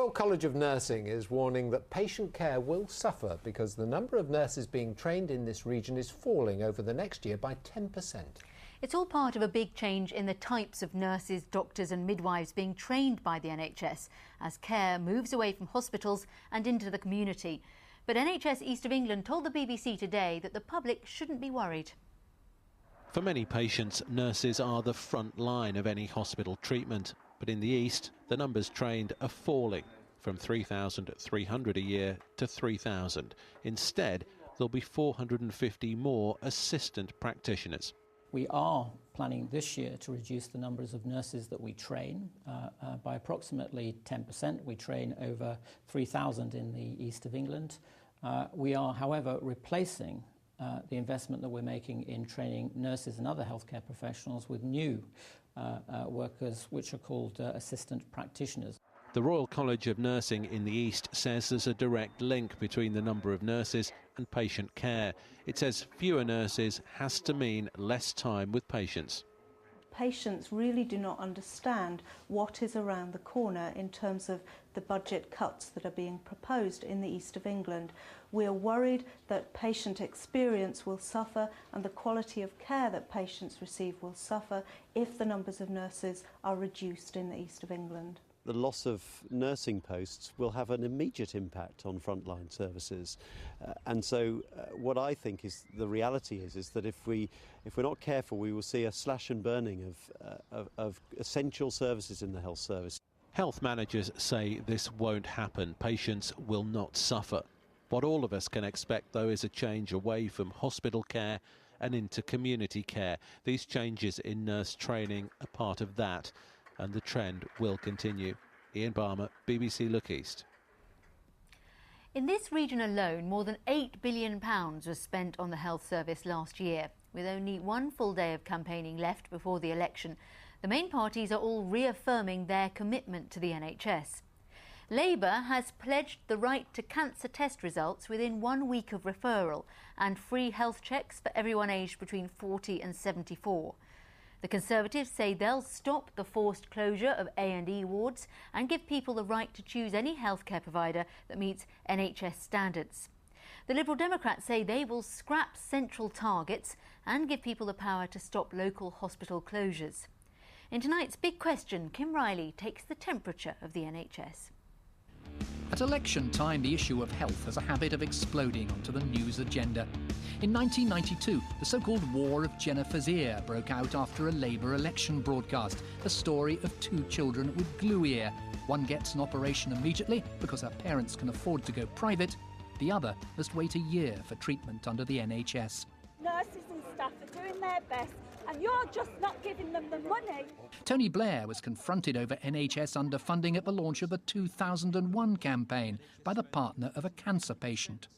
Well, College of Nursing is warning that patient care will suffer because the number of nurses being trained in this region is falling over the next year by 10%. It's all part of a big change in the types of nurses, doctors and midwives being trained by the NHS as care moves away from hospitals and into the community. But NHS East of England told the BBC today that the public shouldn't be worried. For many patients, nurses are the front line of any hospital treatment. But in the East, the numbers trained are falling from 3,300 a year to 3,000. Instead, there'll be 450 more assistant practitioners. We are planning this year to reduce the numbers of nurses that we train by approximately 10%. We train over 3,000 in the East of England. We are, however, replacing the investment that we're making in training nurses and other healthcare professionals with new workers, which are called assistant practitioners. The Royal College of Nursing in the East says there's a direct link between the number of nurses and patient care. It says fewer nurses has to mean less time with patients. Patients really do not understand what is around the corner in terms of the budget cuts that are being proposed in the East of England. We are worried that patient experience will suffer and the quality of care that patients receive will suffer if the numbers of nurses are reduced in the East of England. The loss of nursing posts will have an immediate impact on frontline services. And so what I think is the reality is that if we're not careful, we will see a slash and burning of essential services in the health service. Health managers say this won't happen. Patients will not suffer. What all of us can expect, though, is a change away from hospital care and into community care. These changes in nurse training are part of that, and the trend will continue. Ian Barmer, BBC Look East. In this region alone, more than £8 billion was spent on the health service last year. With only one full day of campaigning left before the election, the main parties are all reaffirming their commitment to the NHS. Labour has pledged the right to cancer test results within 1 week of referral and free health checks for everyone aged between 40 and 74. The Conservatives say they'll stop the forced closure of A&E wards and give people the right to choose any healthcare provider that meets NHS standards. The Liberal Democrats say they will scrap central targets and give people the power to stop local hospital closures. In tonight's Big Question, Kim Riley takes the temperature of the NHS. At election time, the issue of health has a habit of exploding onto the news agenda. In 1992, the so-called War of Jennifer's Ear broke out after a Labour election broadcast, a story of two children with glue ear. One gets an operation immediately because her parents can afford to go private. The other must wait a year for treatment under the NHS. Nurses and staff are doing their best and you're just not giving them the money. Tony Blair was confronted over NHS underfunding at the launch of the 2001 campaign by the partner of a cancer patient.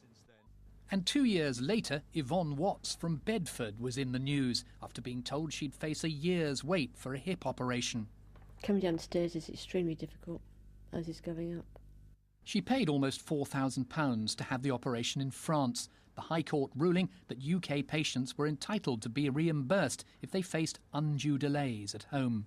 And 2 years later, Yvonne Watts from Bedford was in the news after being told she'd face a year's wait for a hip operation. Coming downstairs is extremely difficult as it's going up. She paid almost £4,000 to have the operation in France, the High Court ruling that UK patients were entitled to be reimbursed if they faced undue delays at home.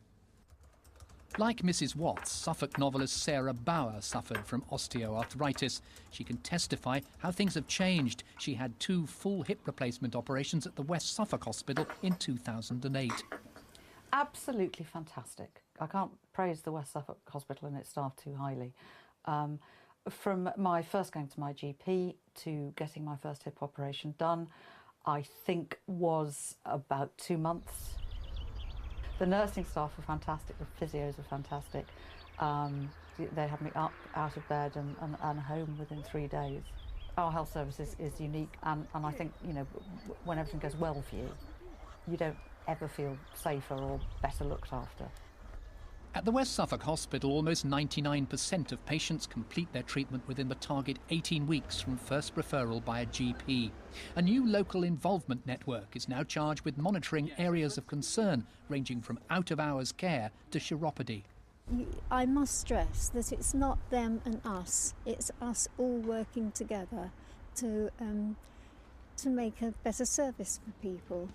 Like Mrs. Watts, Suffolk novelist Sarah Bauer suffered from osteoarthritis. She can testify how things have changed. She had 2 full hip replacement operations at the West Suffolk Hospital in 2008. Absolutely fantastic. I can't praise the West Suffolk Hospital and its staff too highly. From my first going to my GP to getting my first hip operation done, I think was about 2 months. The nursing staff were fantastic, the physios were fantastic. They had me up, out of bed and home within 3 days. Our health service is unique and I think, you know, when everything goes well for you, you don't ever feel safer or better looked after. At the West Suffolk Hospital, almost 99% of patients complete their treatment within the target 18 weeks from first referral by a GP. A new local involvement network is now charged with monitoring areas of concern, ranging from out-of-hours care to chiropody. I must stress that it's not them and us, it's us all working together to make a better service for people.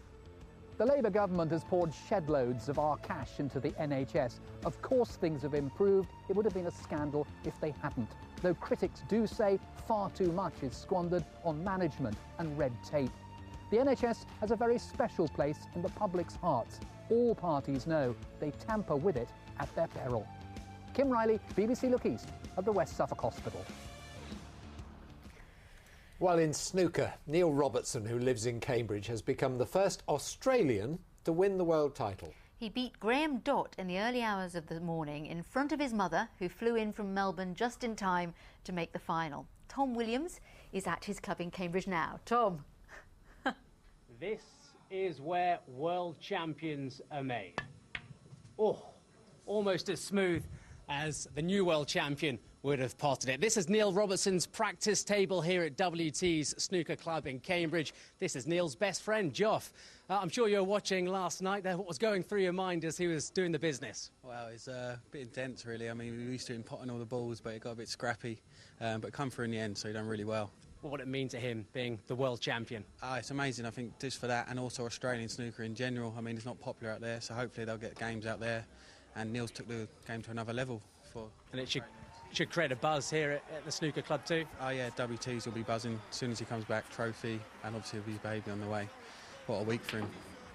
The Labour government has poured shed loads of our cash into the NHS. Of course things have improved. It would have been a scandal if they hadn't. Though critics do say far too much is squandered on management and red tape. The NHS has a very special place in the public's hearts. All parties know they tamper with it at their peril. Kim Riley, BBC Look East at the West Suffolk Hospital. Well, in snooker, Neil Robertson, who lives in Cambridge, has become the first Australian to win the world title. He beat Graham Dott in the early hours of the morning in front of his mother, who flew in from Melbourne just in time to make the final. Tom Williams is at his club in Cambridge now. Tom. This is where world champions are made. Oh, almost as smooth as the new world champion would have potted it. This is Neil Robertson's practice table here at WT's Snooker Club in Cambridge. This is Neil's best friend, Joff. I'm sure you were watching last night there. What was going through your mind as he was doing the business? Well, it's a bit intense, really. I mean, we used to him potting all the balls, but it got a bit scrappy. But come through in the end, so he done really well. What would it mean to him being the world champion? It's amazing, I think, just for that, and also Australian snooker in general. I mean, it's not popular out there, so hopefully they'll get games out there. And Neil's took the game to another level. And it should create a buzz here at the snooker club too. Oh yeah, WTs will be buzzing as soon as he comes back. Trophy, and obviously his baby on the way. What a week for him.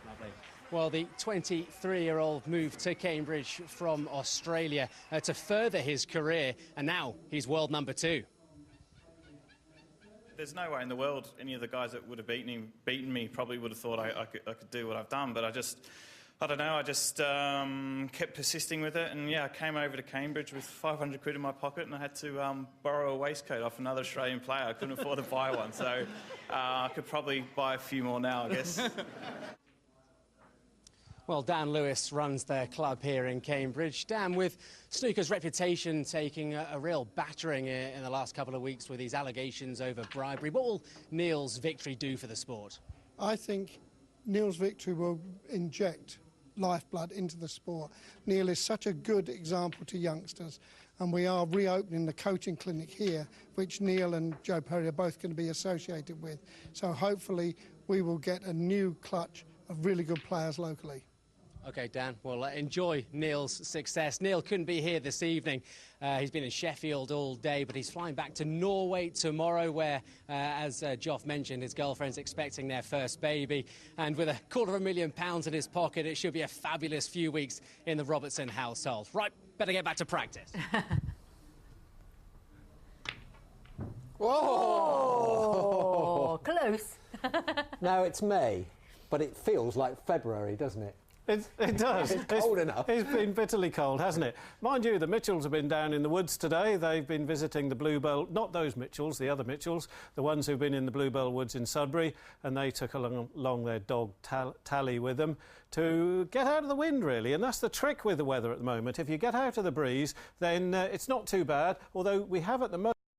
Lovely. Well, the 23-year-old moved to Cambridge from Australia to further his career, and now he's world number 2. There's no way in the world any of the guys that would have beaten me probably would have thought I could do what I've done, but I don't know, I just kept persisting with it, and yeah, I came over to Cambridge with 500 quid in my pocket, and I had to borrow a waistcoat off another Australian player. I couldn't afford to buy one, so I could probably buy a few more now, I guess. Well, Dan Lewis runs their club here in Cambridge. Dan, with snooker's reputation taking a real battering in the last couple of weeks with these allegations over bribery, what will Neil's victory do for the sport? I think Neil's victory will inject lifeblood into the sport. Neil is such a good example to youngsters, and we are reopening the coaching clinic here, which Neil and Joe Perry are both going to be associated with. So hopefully we will get a new clutch of really good players locally. OK, Dan, well, enjoy Neil's success. Neil couldn't be here this evening. He's been in Sheffield all day, but he's flying back to Norway tomorrow, where, as Joff mentioned, his girlfriend's expecting their first baby. And with £250,000 in his pocket, it should be a fabulous few weeks in the Robertson household. Right, better get back to practice. Whoa! Close. Now it's May, but it feels like February, doesn't it? It does. It's cold enough. It's been bitterly cold, hasn't it? Mind you, the Mitchells have been down in the woods today. They've been visiting the Bluebell, not those Mitchells, the other Mitchells, the ones who've been in the Bluebell woods in Sudbury, and they took along their dog Tally with them to get out of the wind, really. And that's the trick with the weather at the moment. If you get out of the breeze, then it's not too bad, although we have at the moment